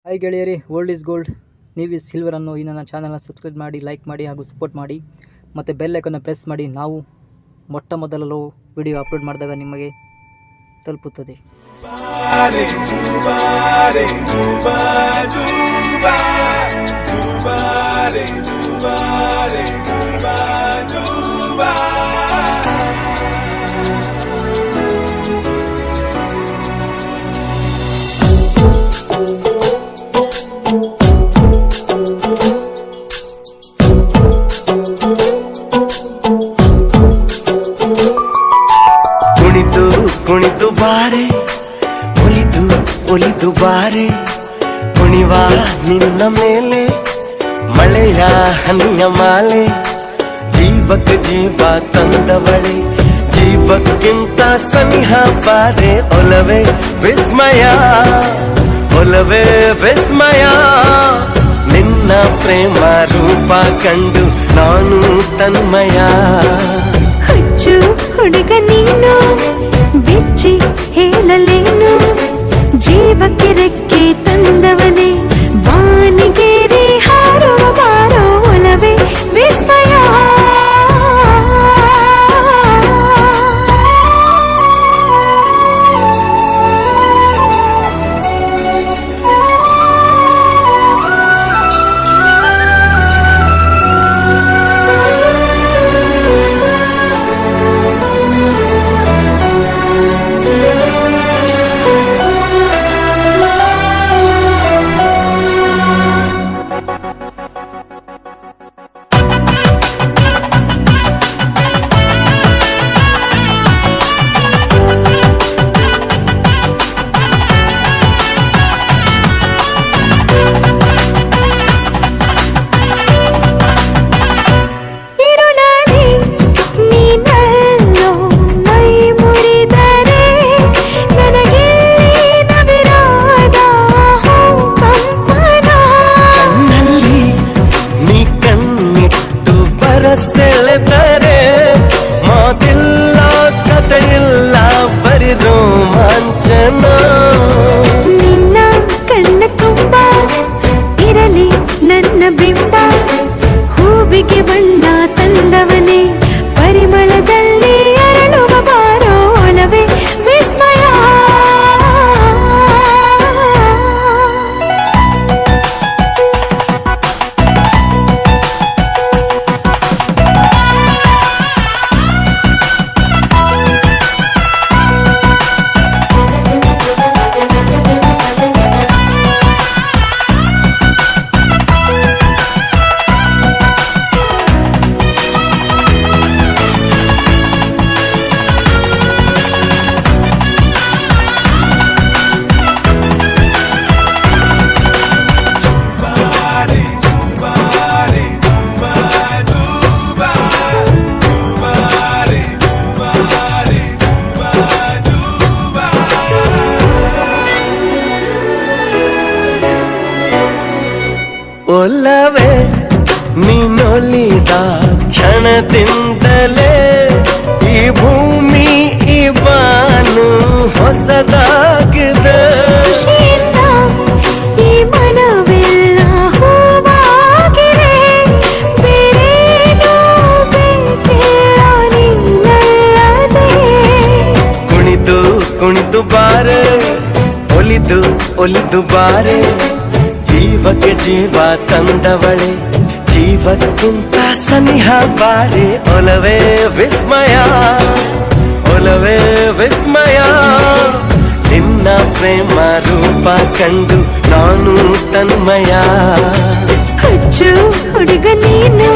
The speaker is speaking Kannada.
ಹಾಯ್ ಗೆಳೆಯರೇ, ಓಲ್ಡ್ ಇಸ್ ಗೋಲ್ಡ್, ನೀವು ಸಿಲ್ವರ್ ಅನ್ನೋ ಈ ನನ್ನ ಚಾನಲ್ನ ಸಬ್ಸ್ಕ್ರೈಬ್ ಮಾಡಿ, ಲೈಕ್ ಮಾಡಿ ಹಾಗೂ ಸಪೋರ್ಟ್ ಮಾಡಿ ಮತ್ತು ಬೆಲ್ ಐಕನ್ನ ಪ್ರೆಸ್ ಮಾಡಿ. ನಾವು ಮೊಟ್ಟ ಮೊದಲು ವಿಡಿಯೋ ಅಪ್ಲೋಡ್ ಮಾಡಿದಾಗ ನಿಮಗೆ ತಲುಪುತ್ತದೆ. ಕುಣಿತು ಬಾರೆ, ಒಲಿದು ಬಾರೆ, ಕುಣಿವ ನಿನ್ನ ಮೇಲೆ ಮಳೆಯ ಹನಿಯ ಮಾಲೆ. ಜೀವಕ್ಕೆ ಜೀವ ತಂದವಳೆ, ಜೀವಕ್ಕಿಂತ ಸನಿಹ ಬಾರೆ. ಒಲವೇ ವಿಸ್ಮಯ, ಒಲವೇ ವಿಸ್ಮಯ, ನಿನ್ನ ಪ್ರೇಮ ರೂಪ ಕಂಡು ನಾನು ತನ್ಮಯ. ಹುಚ್ಚು ಹುಡುಗ ನೀನು, ಬಿಚ್ಚಿ ಹೇಳಲೇನು, ಜೀವಕ್ಕೆ ರೆಕ್ಕೆ ತಂದವನೇ, ಬಾನಿಗೇರಿ ಹಾರುವ ಬಾರೋ. ಒಲವೇ ವಿಸ್ಮಯ, ಸೆಳೆದರೆ ಮಾತಿಲ್ಲ, ಕಥೆಯಿಲ್ಲ, ಬರಿ ರೋಮಾಂಚನ. ನಿನ್ನ ಕಣ್ಣ ತುಂಬ ಇರಲಿ ನನ್ನ ಬಿಂಬ, ಹೂವಿಗೆ ಬಣ್ಣ ತಂದವನೇ, ಪರಿಮಳದಲ್ಲಿ ಅರಳುವ ಬಾರೋ. ಒಲವೇ ವಿಸ್ಮಯ, ಒಲವೇ ನೀನೊಲಿದ ಕ್ಷಣದಿಂದಲೇ ಈ ಭೂಮಿ ಈ ಬಾನು ಹೊಸದಾಗಿದೆ. ಈ ಮನವೆಲ್ಲ ಹೂವಾಗಿದೆ, ಬೇರೇನೂ ಬೇಕಿಲ್ಲ ನೀನಲ್ಲದೆ. ಕುಣಿತು ಬಾರೆ, ಒಲಿದು ಬಾರೆ, ಜೀವಕ್ಕೆ ಜೀವ ತಂದವಳೆ, ಜೀವಕ್ಕಿಂತ ಸನಿಹ ಬಾರೆ. ಒಲವೇ ವಿಸ್ಮಯ, ಒಲವೇ ವಿಸ್ಮಯ, ನಿನ್ನ ಪ್ರೇಮ ರೂಪ ಕಂಡು ನಾನು ತನ್ಮಯ. ಹುಚ್ಚು ಹುಡುಗ ನೀನು,